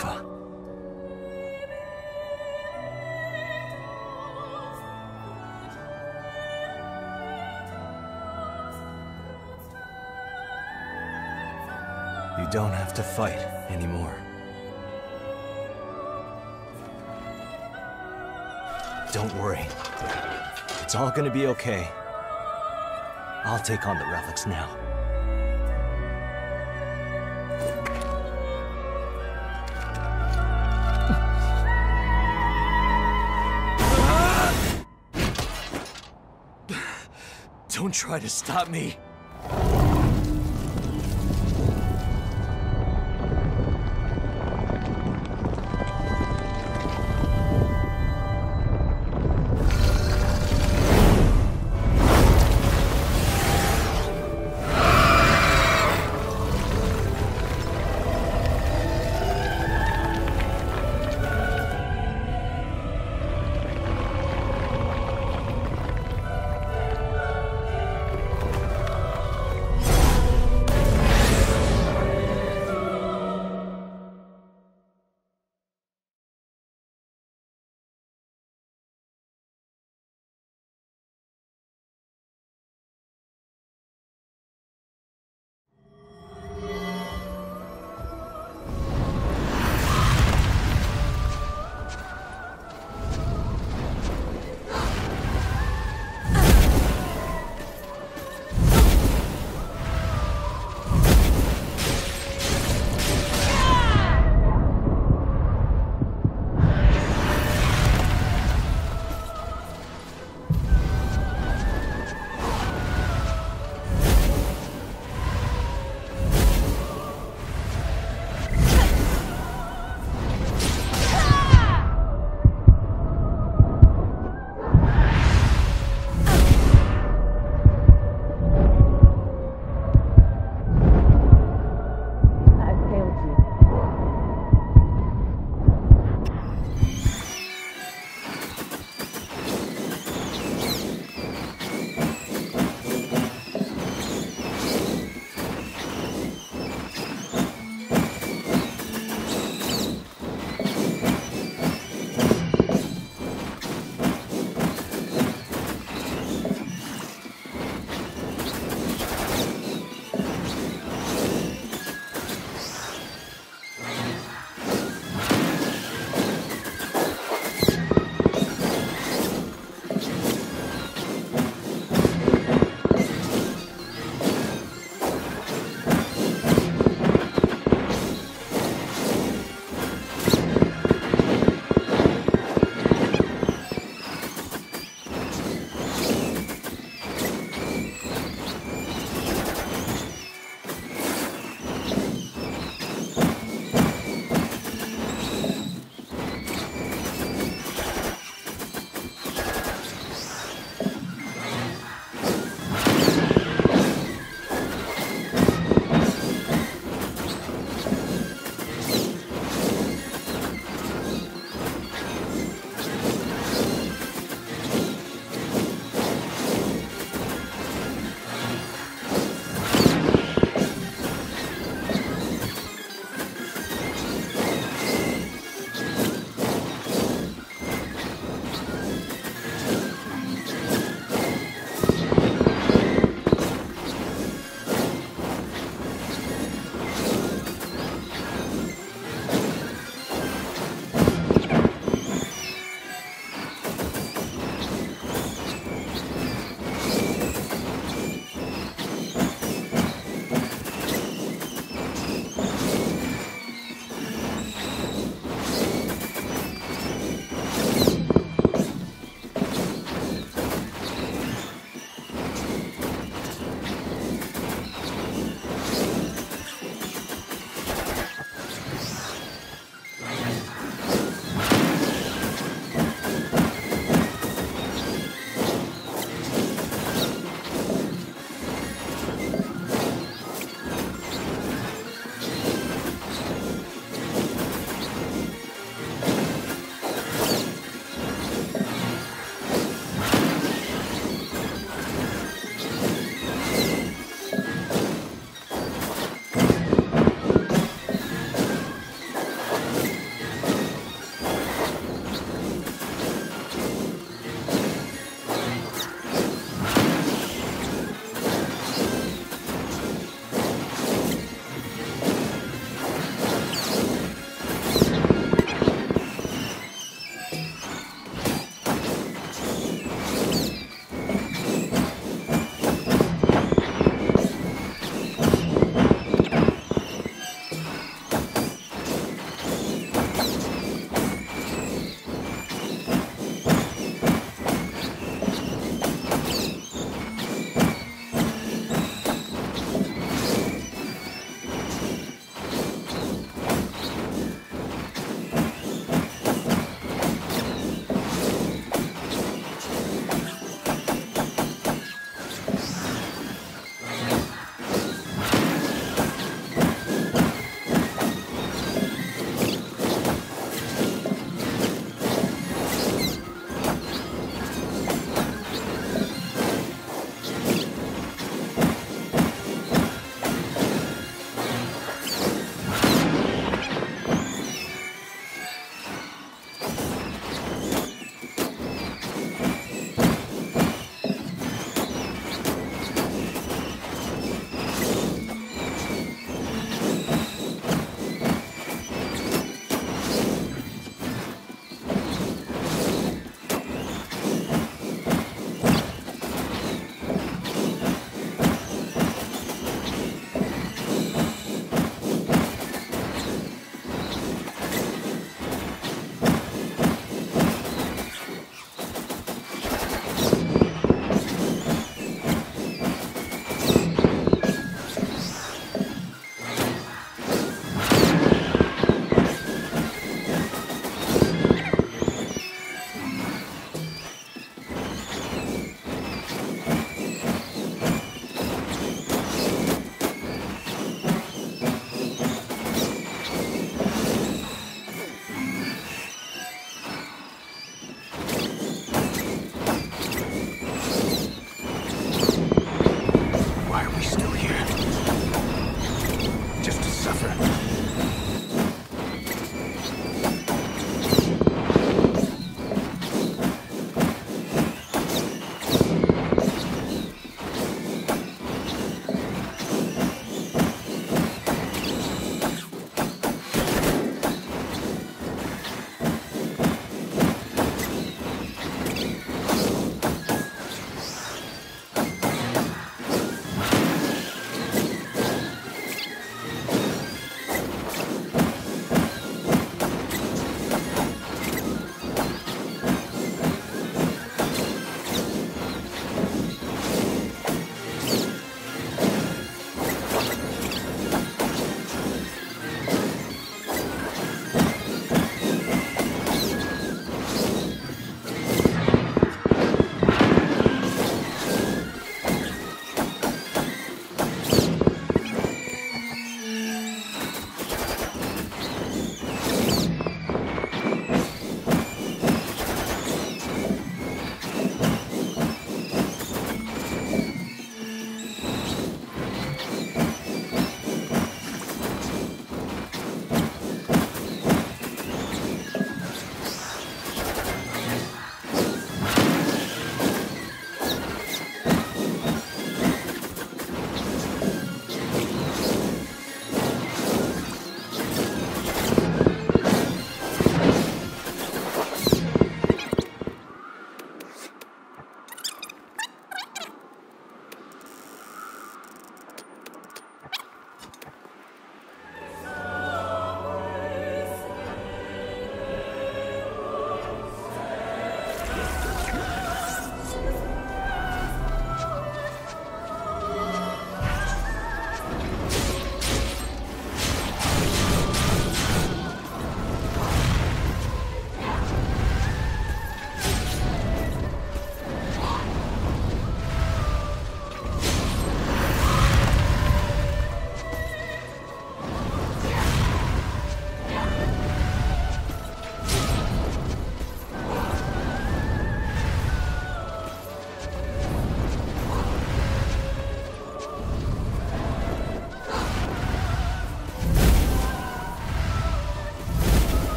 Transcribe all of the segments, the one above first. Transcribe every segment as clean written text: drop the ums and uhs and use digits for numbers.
Tifa. You don't have to fight anymore. Don't worry. It's all gonna be okay. I'll take on the relics now. Don't try to stop me.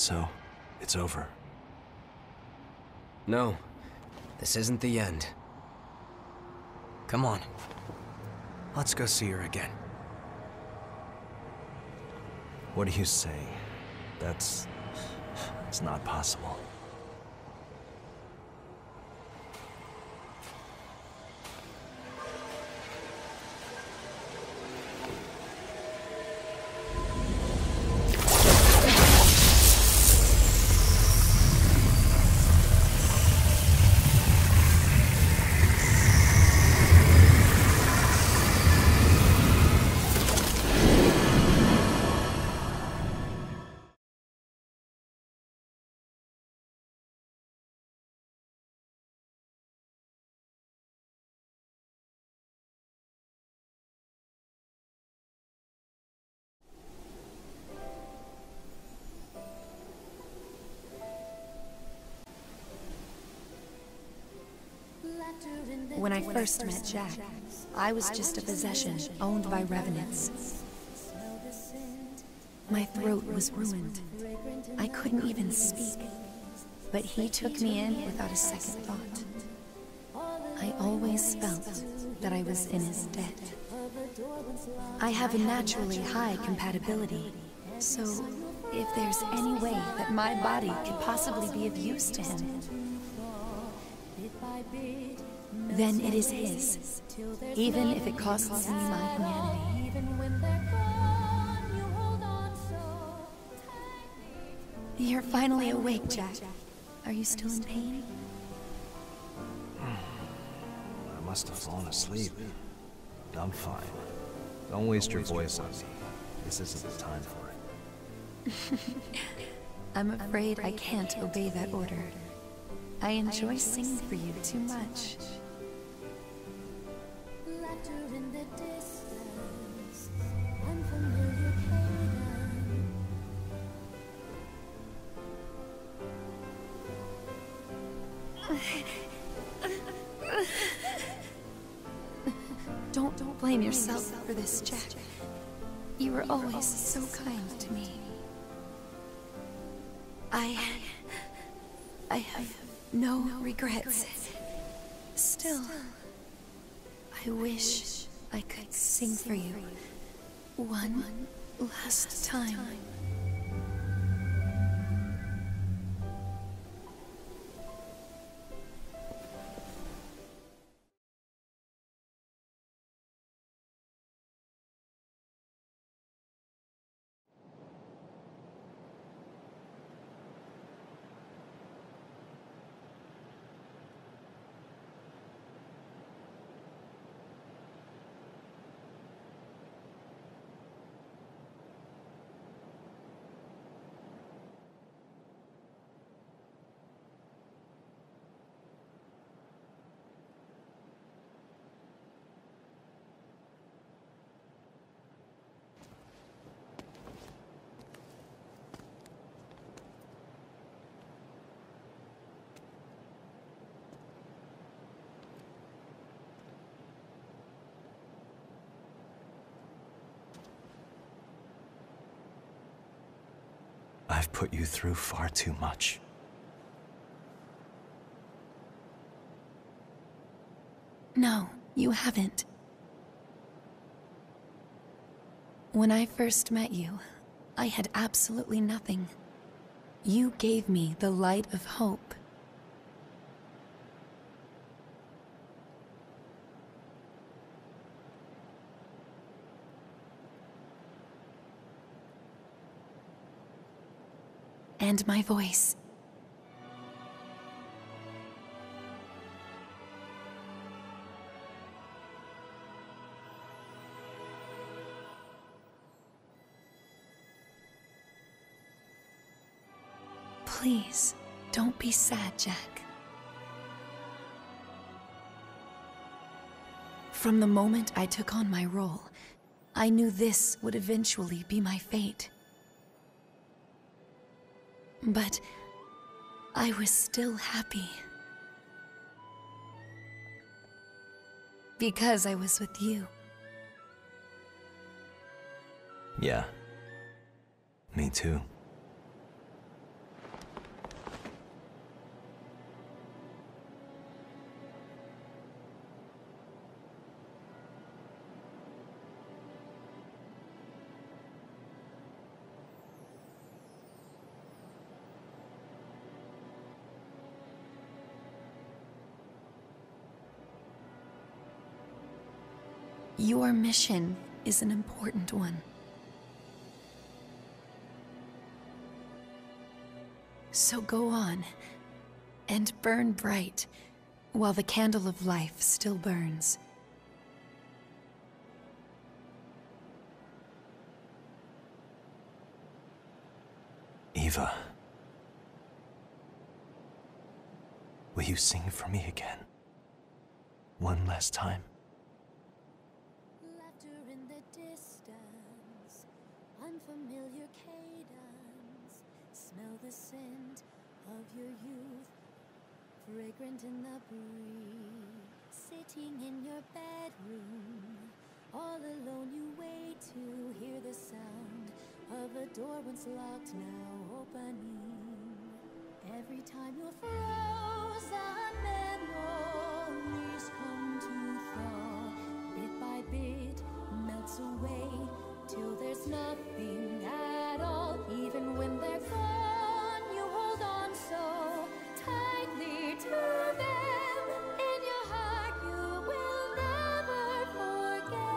So, it's over. No, this isn't the end. Come on. Let's go see her again. What do you say? It's not possible. When I first met Jack, I was just a possession owned by revenants. My throat was ruined. I couldn't even speak. But he took me in without a second thought. I always felt that I was in his debt. I have a naturally high compatibility, so if there's any way that my body could possibly be of use to him, then it is his, even if it costs me my humanity. You're finally awake, Jack. Are you still in pain? I must have fallen asleep. I'm fine. Don't waste your voice on me. This isn't the time for it. I'm afraid I can't obey that order. I enjoy singing for you too much. Don't blame yourself for this, Jack. You were always so kind to me. I have no regrets. Still, I wish I could sing for you one last time. I've put you through far too much. No, you haven't. When I first met you, I had absolutely nothing. You gave me the light of hope. And my voice. Please, don't be sad, Jack. From the moment I took on my role, I knew this would eventually be my fate. But I was still happy. Because I was with you. Yeah. Me too. Your mission is an important one. So go on, and burn bright, while the candle of life still burns. Eva. Will you sing for me again? One last time? Laughter in the distance, unfamiliar cadence. Smell the scent of your youth, fragrant in the breeze. Sitting in your bedroom, all alone you wait to hear the sound of a door once locked, now opening. Every time your frozen memories come to thaw, bit by bit melts away till there's nothing at all. Even when they're gone, you hold on so tightly to them. In your heart you will never forget.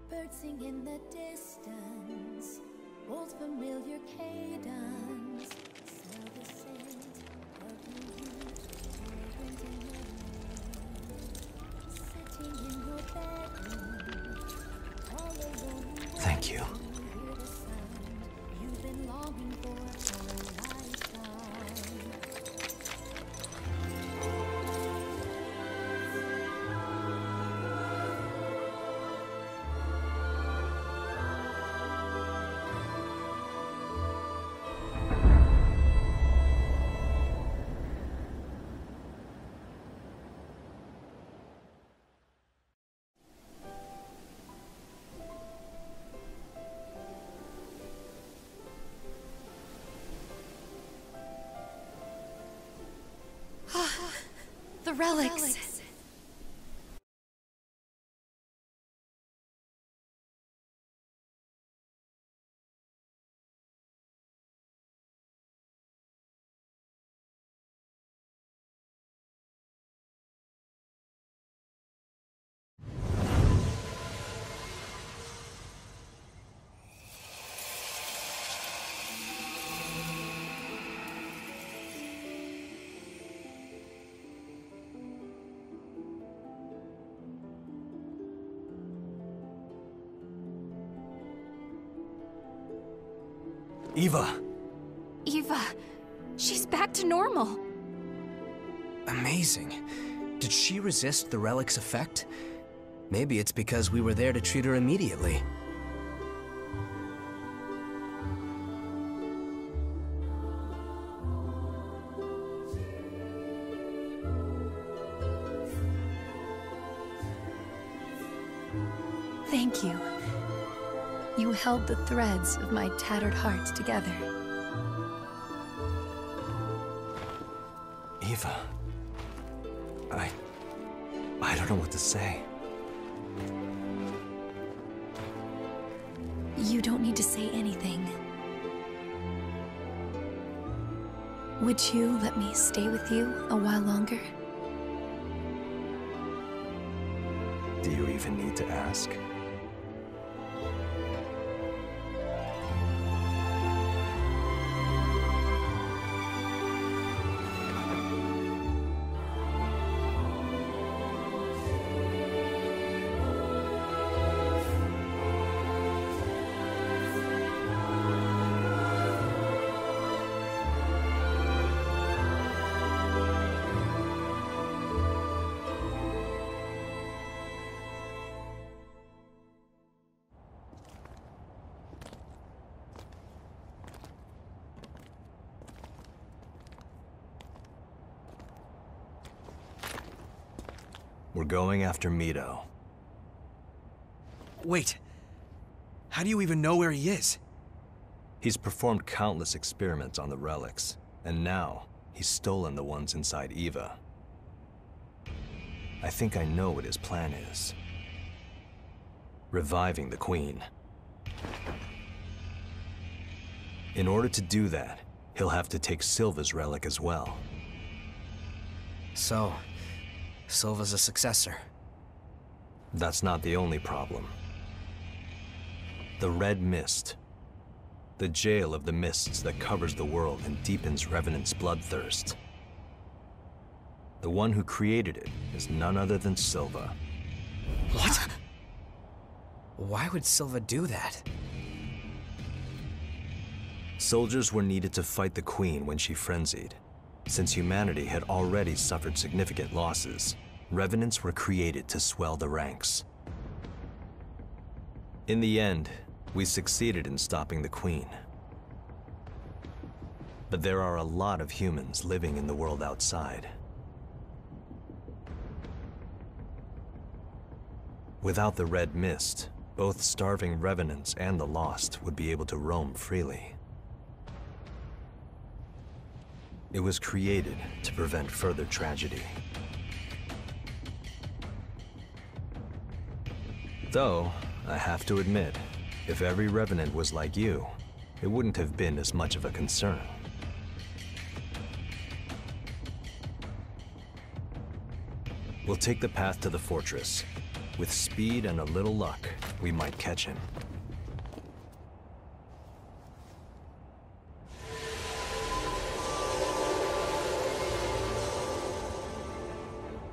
Birds sing in the distance, old familiar cadence. Smell the scent of your youth, fragrant in your name. Sitting in your bedroom, all alone. Thank you. You hear the sound you've been longing for a lifetime. The relics. Eva! Eva, she's back to normal. Amazing. Did she resist the relic's effect? Maybe it's because we were there to treat her immediately. Thank you. You held the threads of my tattered heart together. Eva. I don't know what to say. You don't need to say anything. Would you let me stay with you a while longer? Do you even need to ask? We're going after Mito. Wait. How do you even know where he is? He's performed countless experiments on the relics, and now he's stolen the ones inside Eva. I think I know what his plan is. Reviving the Queen. In order to do that, he'll have to take Silva's relic as well. So, Silva's a successor. That's not the only problem. The Red Mist. The jail of the mists that covers the world and deepens Revenant's bloodthirst. The one who created it is none other than Silva. What? Why would Silva do that? Soldiers were needed to fight the Queen when she frenzied. Since humanity had already suffered significant losses, Revenants were created to swell the ranks. In the end, we succeeded in stopping the Queen. But there are a lot of humans living in the world outside. Without the Red Mist, both starving Revenants and the Lost would be able to roam freely. It was created to prevent further tragedy. Though, I have to admit, if every Revenant was like you, it wouldn't have been as much of a concern. We'll take the path to the fortress. With speed and a little luck, we might catch him.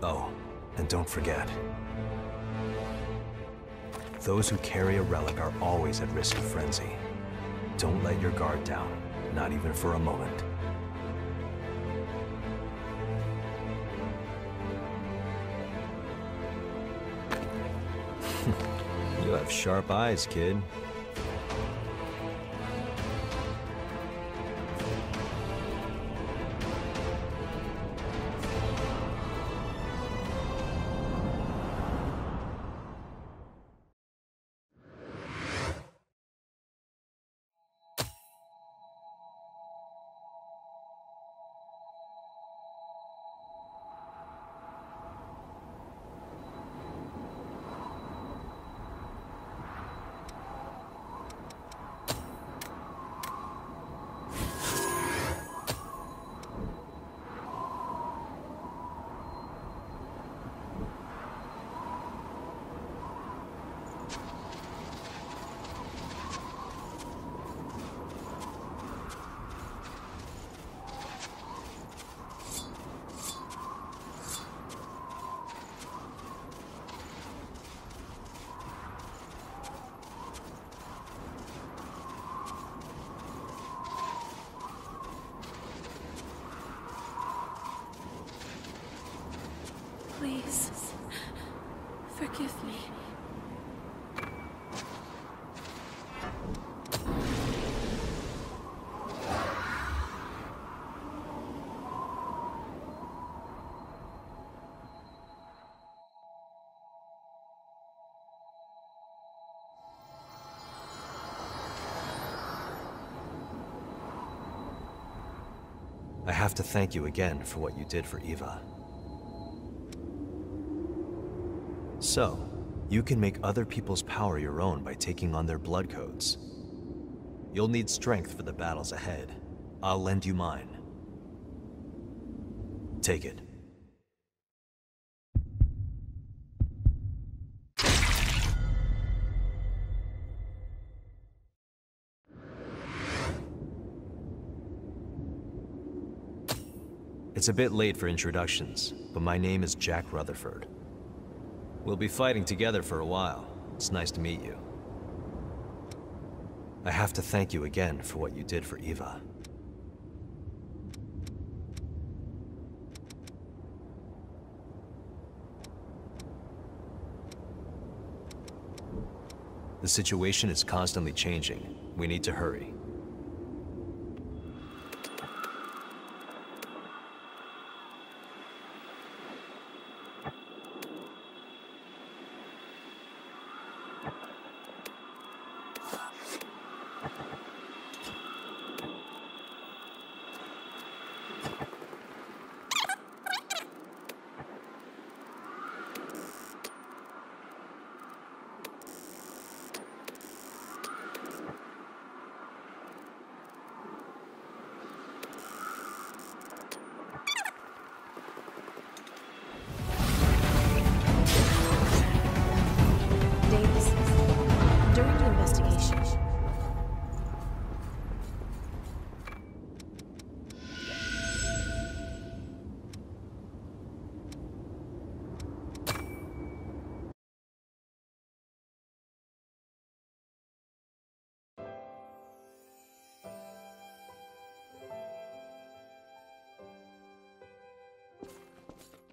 Oh, and don't forget. Those who carry a relic are always at risk of frenzy. Don't let your guard down, not even for a moment. You have sharp eyes, kid. Please, forgive me. I have to thank you again for what you did for Eva. So, you can make other people's power your own by taking on their blood codes. You'll need strength for the battles ahead. I'll lend you mine. Take it. It's a bit late for introductions, but my name is Jack Rutherford. We'll be fighting together for a while. It's nice to meet you. I have to thank you again for what you did for Eva. The situation is constantly changing. We need to hurry.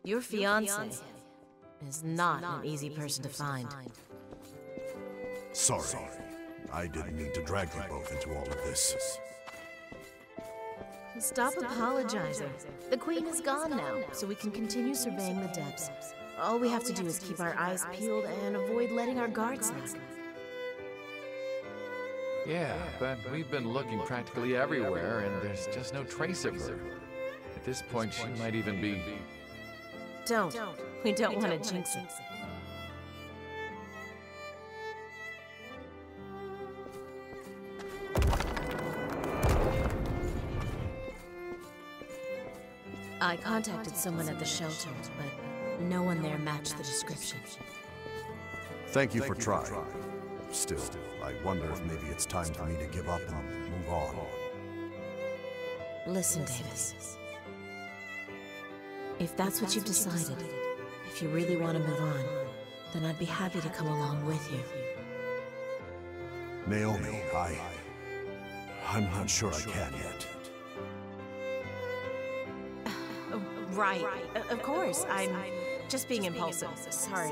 Your fiancé is not an easy person to find. Sorry. I didn't mean to drag you both into all of this. Stop apologizing. The Queen is gone now, so we can continue surveying the depths. All we have to do is keep our eyes peeled and avoid letting our guard slack. Yeah, but we've been looking practically everywhere, and there's just no trace of her. At this point, she might even be... Don't. We don't want to jinx it. I contacted someone at the shelter, but no one there matched the description. Thank you for trying. Still, I wonder if maybe it's time for me to give up and move on. Listen, Davis. If that's what you've decided, if you really want to move on, then I'd be happy to come along with you. Naomi, I'm not sure I can yet. Right. Of course. I'm just being impulsive. Sorry.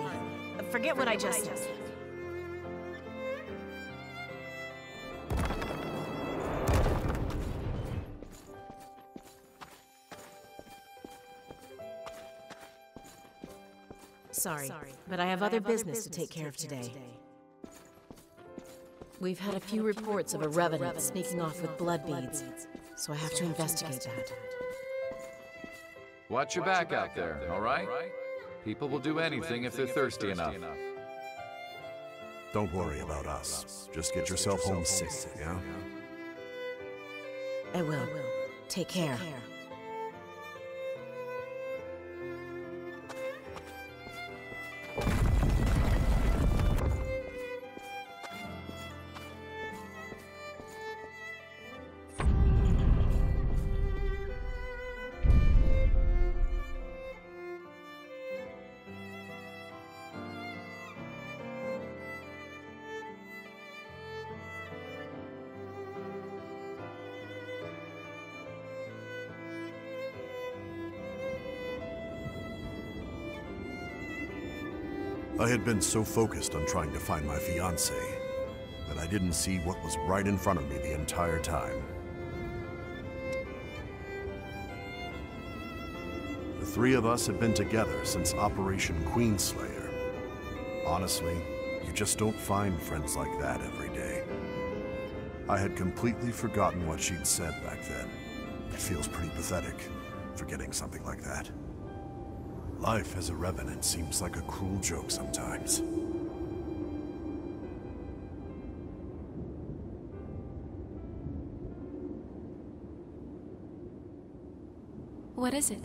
Forget what I just said. Sorry, but I have other business to take care of today. We've had a few reports of a revenant sneaking off with blood beads, so I have to investigate that. Watch your back out there, all right? People will do anything if they're thirsty enough. Don't worry about us. Just get yourself home safe, yeah? I will. Take care. I had been so focused on trying to find my fiancée that I didn't see what was right in front of me the entire time. The three of us had been together since Operation Queenslayer. Honestly, you just don't find friends like that every day. I had completely forgotten what she'd said back then. It feels pretty pathetic, forgetting something like that. Life as a Revenant seems like a cruel joke sometimes. What is it?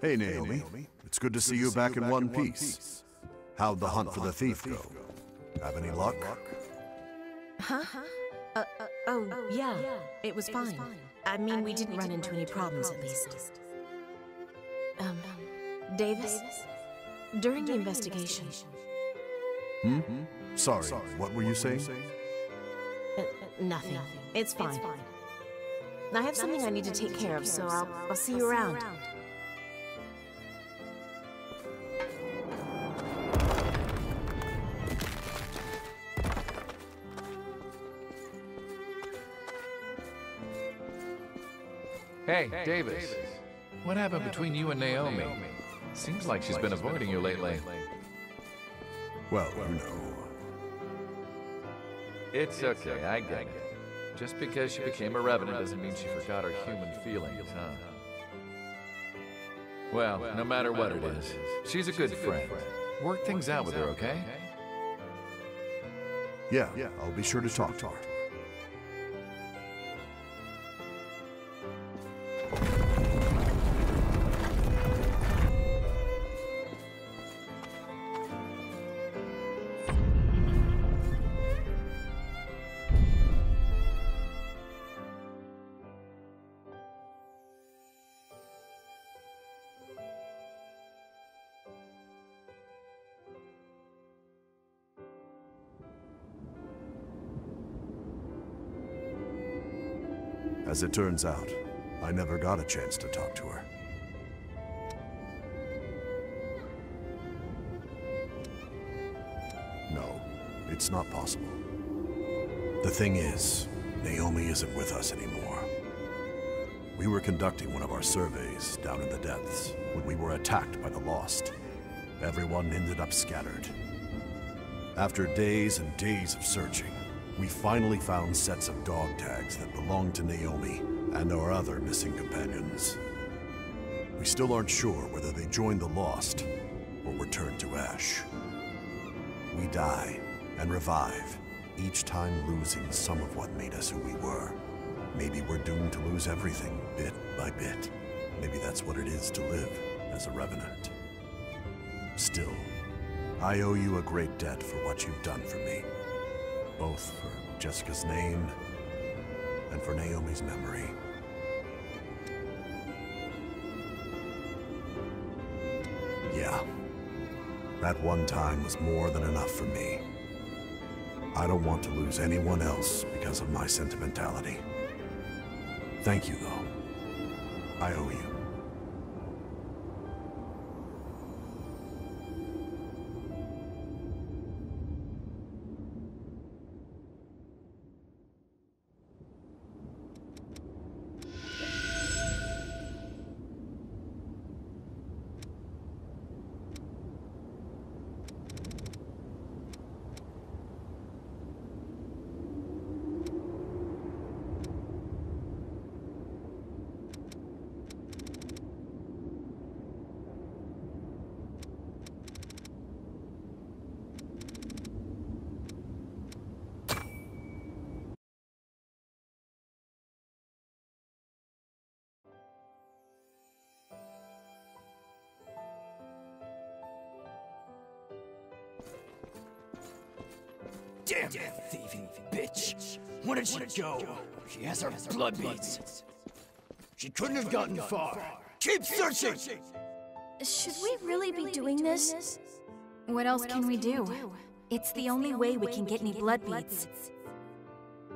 Hey, Naomi. It's good to see you back in one piece. How'd the hunt for the thief go? Have any luck? Huh? Oh, yeah. It was fine. I mean, we didn't run into any problems, at least. Davis? During the investigation... Sorry, what were you saying? Nothing. It's fine. I have something I need to take care of, so I'll see you around. Hey, Davis. What happened between you and Naomi? Seems like she's been avoiding you lately. Well, you know. It's okay, I get it. Just because she became a Revenant doesn't mean she forgot her human feelings, huh? Well, no matter what it is, she's a good friend. Work things out with her, okay? Yeah, I'll be sure to talk to her. As it turns out, I never got a chance to talk to her. No, it's not possible. The thing is, Naomi isn't with us anymore. We were conducting one of our surveys down in the depths when we were attacked by the Lost. Everyone ended up scattered. After days and days of searching, we finally found sets of dog tags that belonged to Naomi and our other missing companions. We still aren't sure whether they joined the Lost or were turned to ash. We die and revive, each time losing some of what made us who we were. Maybe we're doomed to lose everything, bit by bit. Maybe that's what it is to live as a Revenant. Still, I owe you a great debt for what you've done for me. Both for Jessica's name and for Naomi's memory. Yeah, that one time was more than enough for me. I don't want to lose anyone else because of my sentimentality. Thank you, though. I owe you. Damn that thieving bitch! Where did she go? She has her blood beads. She couldn't have gotten far. Keep searching! Should we really be doing this? What else can we do? It's the only way we can get any blood beads.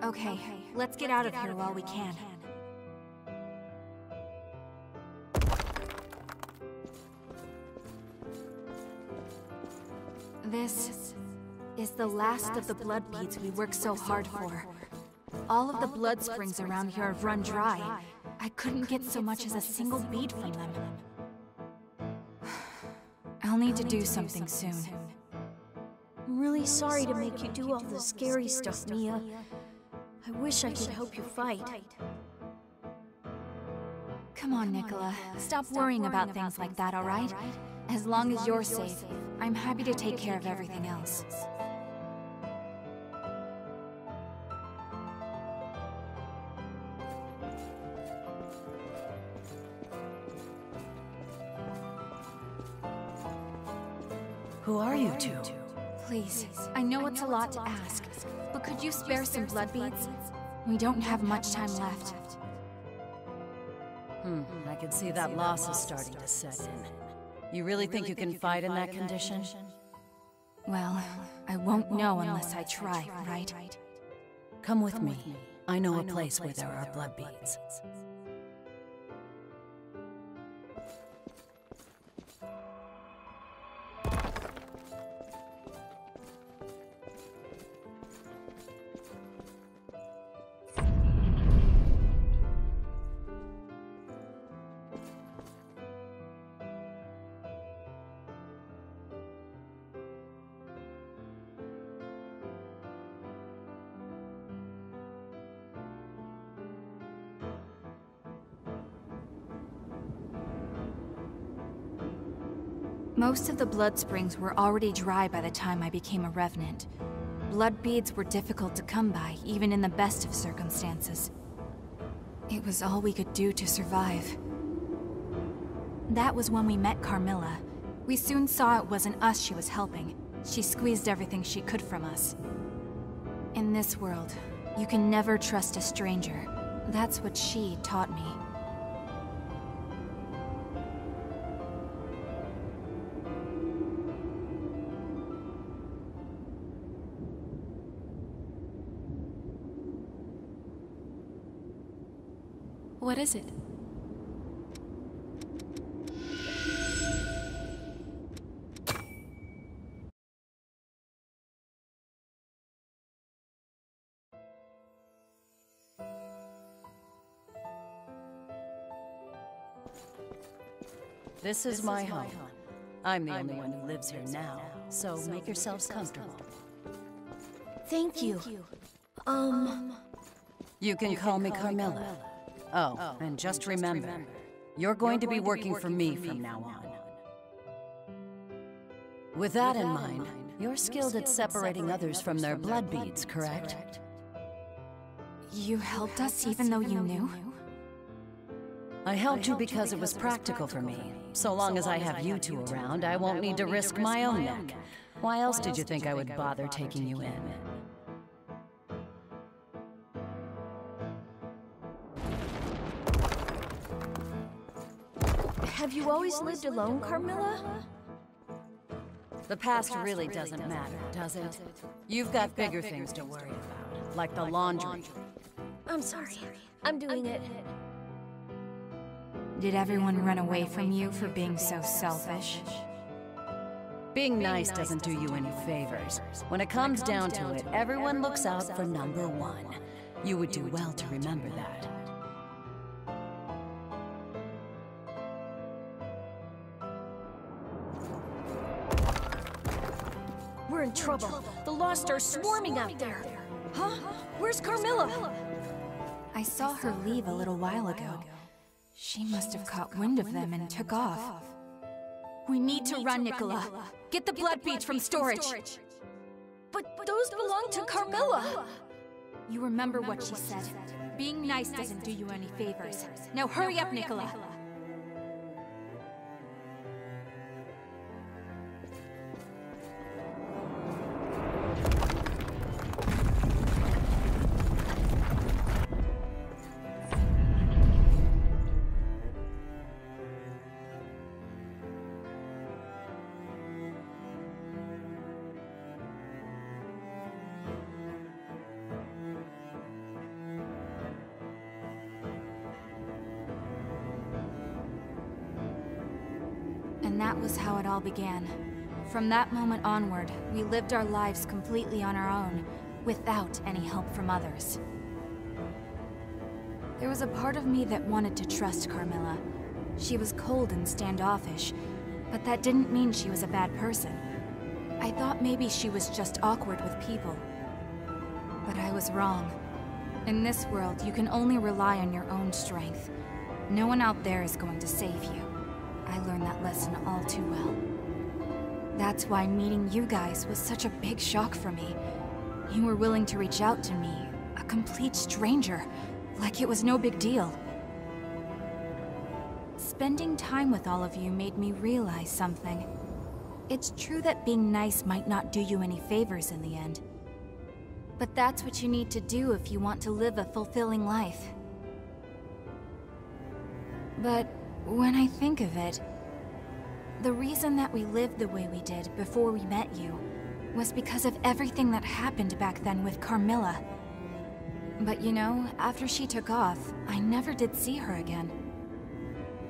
Okay, let's get out of here while we can. This is the last of the blood beads we worked so hard for. All of the blood springs around here have run dry. I couldn't get so much as a single bead from them. I'll need to do something soon. I'm really sorry to make you do all the scary stuff, Mia. I wish I could help you fight. Come on, Nicola. Stop worrying about things like that, alright? As long as you're safe, I'm happy to take care of everything else. Who are you two? Please, I know it's a lot to ask, but could you spare some blood beads? We don't have much time left. I can see that loss is starting to set in. You really think you can fight in that condition? Well, I won't know unless I try, right? Come with me. I know a place where there are blood beads. Most of the blood springs were already dry by the time I became a Revenant. Blood beads were difficult to come by, even in the best of circumstances. It was all we could do to survive. That was when we met Carmilla. We soon saw it wasn't us she was helping. She squeezed everything she could from us. In this world, you can never trust a stranger. That's what she taught me. What is it? This is my home. I'm the only one who lives here now, so make yourselves comfortable. Thank you. You can call me Carmilla. Oh, and just remember, you're going to be working for me from now on. With that in mind, you're skilled at separating others from their blood beads, correct? You helped us even though you knew? I helped you because it was practical for me. So long as I have you two around, I won't need to risk my own neck. Why else did you think I would bother taking you in? Have you always lived alone, Carmilla? The past really doesn't matter, does it? You've got bigger things to worry about, like the laundry. I'm sorry. I'm doing it. Did everyone run away from you for being so selfish? Being nice doesn't do you any favors. When it comes down to it, everyone looks out for number one. You would do well to remember that. We're in trouble. The Lost are swarming out there. Huh? Where's Carmilla? I saw her leave a little while ago. She must have caught wind of them and took off. We need to run, Nicola. Get the blood beads from storage. But those belong to Carmilla. You remember what she said. Being nice doesn't do you any favors. Now hurry up, Nicola. And that was how it all began. From that moment onward, we lived our lives completely on our own, without any help from others. There was a part of me that wanted to trust Carmilla. She was cold and standoffish, but that didn't mean she was a bad person. I thought maybe she was just awkward with people. But I was wrong. In this world, you can only rely on your own strength. No one out there is going to save you. I learned that lesson all too well. That's why meeting you guys was such a big shock for me. You were willing to reach out to me, a complete stranger, like it was no big deal. Spending time with all of you made me realize something. It's true that being nice might not do you any favors in the end. But that's what you need to do if you want to live a fulfilling life. But when I think of it, the reason that we lived the way we did before we met you was because of everything that happened back then with Carmilla. But you know, after she took off, I never did see her again.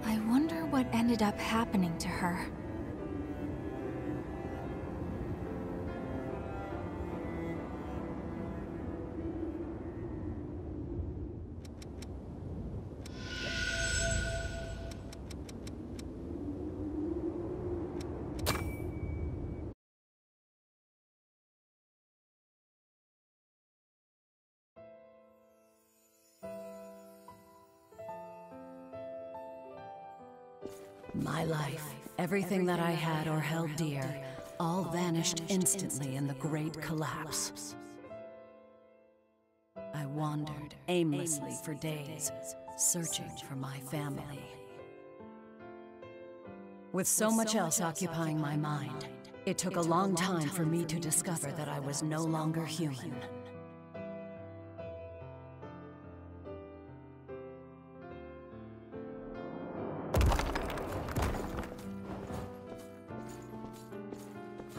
I wonder what ended up happening to her. My life, everything that I had or held dear, all vanished instantly in the Great Collapse. I wandered aimlessly for days, searching for my family. With so much else occupying my mind, it took a long time for me to discover that I was no longer human.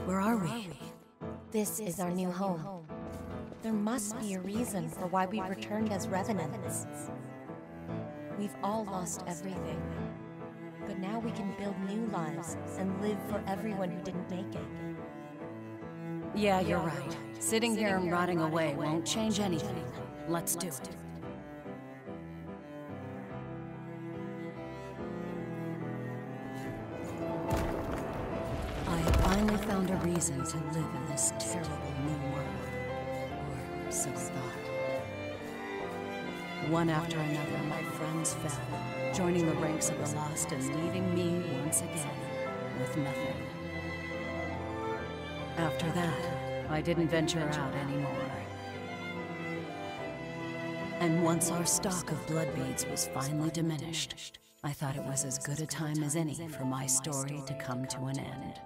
Where are we? This is our new home. There must be a reason for why we returned as revenants. We've all lost everything. But now we can build new lives and live for everyone who didn't make it. Yeah, you're right. Sitting here and rotting away won't change anything. Let's do it. I finally found a reason to live in this terrible new world. Or so I thought. One after another, my friends fell, joining the ranks of the lost and leaving me once again with nothing. After that, I didn't venture out anymore. And once our stock of blood beads was finally diminished, I thought it was as good a time as any for my story to come to an end.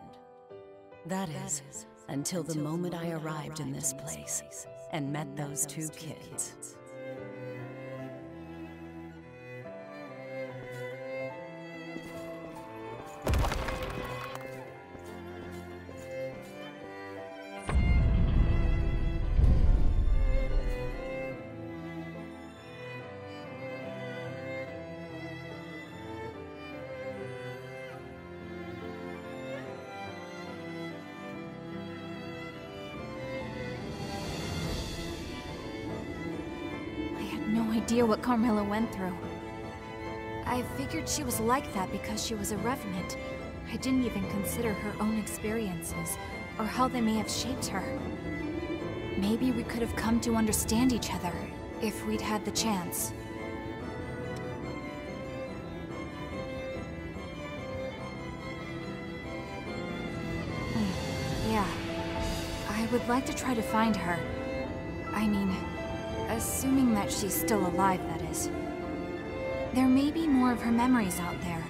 That is, until the moment I arrived in this place and met those two kids. Idea what Carmilla went through. I figured she was like that because she was a Revenant. I didn't even consider her own experiences, or how they may have shaped her. Maybe we could have come to understand each other, if we'd had the chance. Yeah. I would like to try to find her. I mean, assuming that she's still alive, that is. There may be more of her memories out there.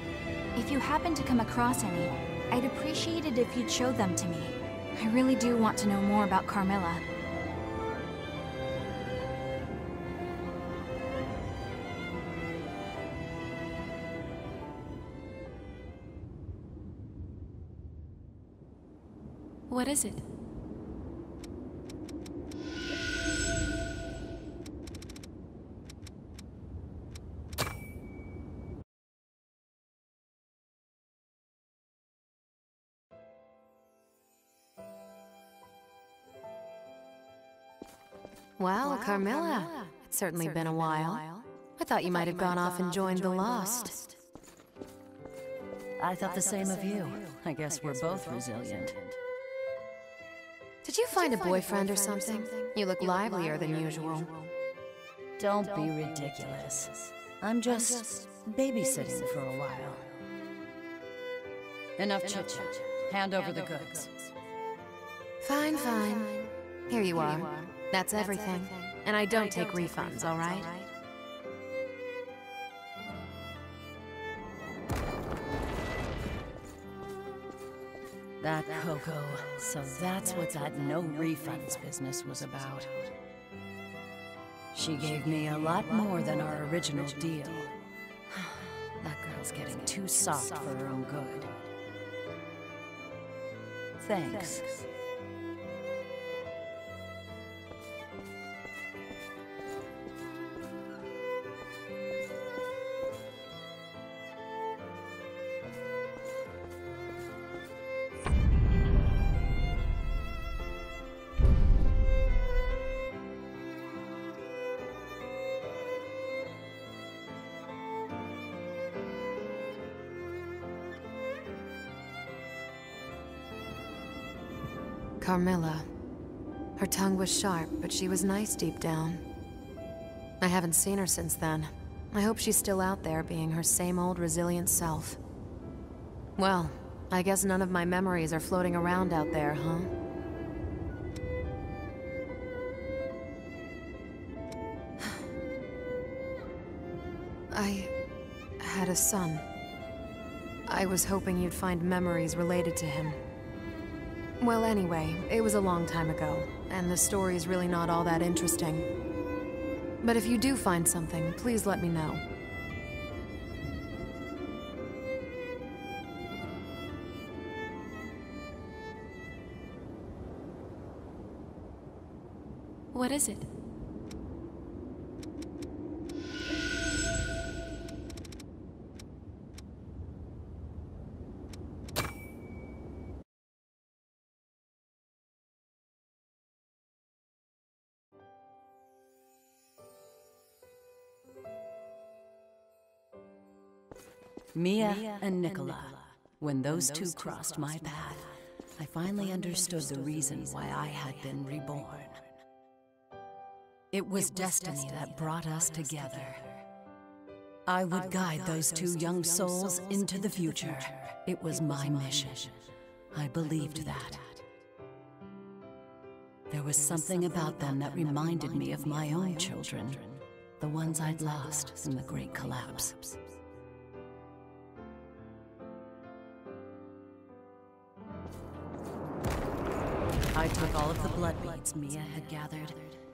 If you happen to come across any, I'd appreciate it if you'd show them to me. I really do want to know more about Carmilla. What is it? Well, Carmilla, it's certainly been a while. I thought you might have gone off and joined the Lost. I thought the same of you. I guess we're both resilient. Did you find a boyfriend or something? You look livelier than usual. Don't be ridiculous. I'm just babysitting for a while. Enough chit-chat. Hand over the goods. Fine, fine. Here you are. That's everything. And I don't take refunds, all right? That Coco. So that's what that no refunds business was about. She gave me a lot more than our original deal. That girl's getting too soft for her own good. Thanks. Carmilla. Her tongue was sharp, but she was nice deep down. I haven't seen her since then. I hope she's still out there being her same old resilient self. Well, I guess none of my memories are floating around out there, huh? I had a son. I was hoping you'd find memories related to him. Well, anyway, it was a long time ago, and the story's really not all that interesting. But if you do find something, please let me know. What is it? Mia and Nicola. When those two crossed my path, I finally understood the reason why I had been reborn. It was destiny that brought us together. I would guide those two young souls into the future. It was my mission. I believed that. There was something about them that reminded me of my own children, the ones I'd lost in the Great Collapse. I took all of the blood beads Mia had gathered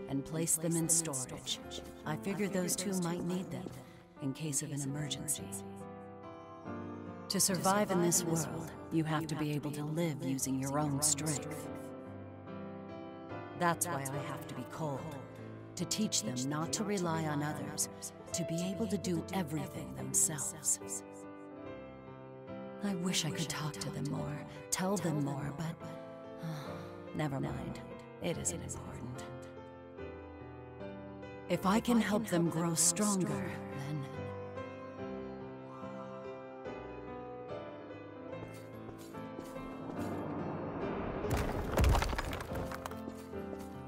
and placed them in storage. I figured those two might need them in case of an emergency. To survive in this world, you have to be able to live using your own strength. That's why I have to be cold, to teach them not to rely on others, to be able to do everything themselves. I wish I could talk to them more, tell them more, but never mind. It isn't important. If I can help them grow stronger, then...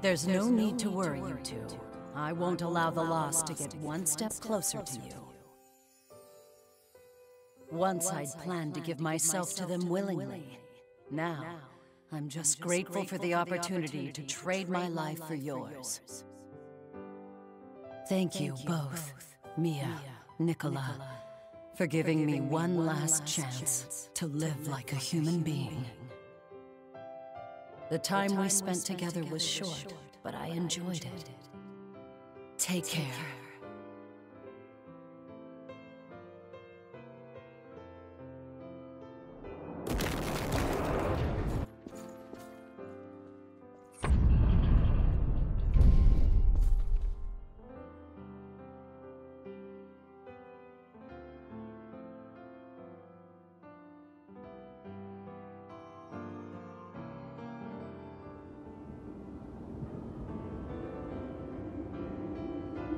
There's no need to worry, you two. I won't allow the lost to get one step closer to you. Once I'd planned to give myself to them willingly. Now, I'm just grateful for the opportunity to trade my life for yours. Thank you both, Mia, Nicola, for giving me one last chance to live like a human being. The time we spent together was short, but I enjoyed it. Take care.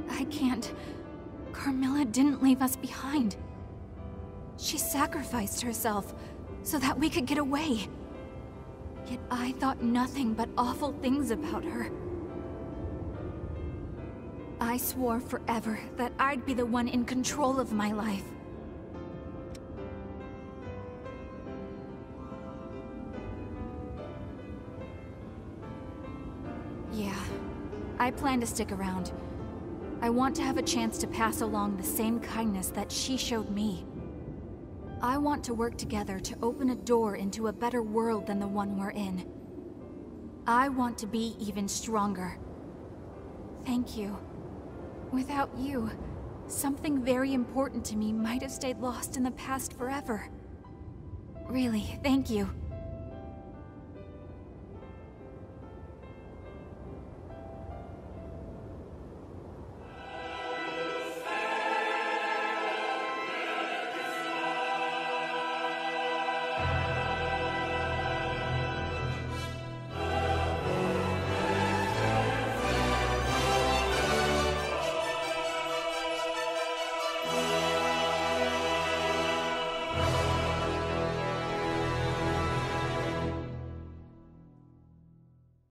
I can't. Carmilla didn't leave us behind. She sacrificed herself so that we could get away. Yet I thought nothing but awful things about her. I swore forever that I'd be the one in control of my life. Yeah, I plan to stick around. I want to have a chance to pass along the same kindness that she showed me. I want to work together to open a door into a better world than the one we're in. I want to be even stronger. Thank you. Without you, something very important to me might have stayed lost in the past forever. Really, thank you.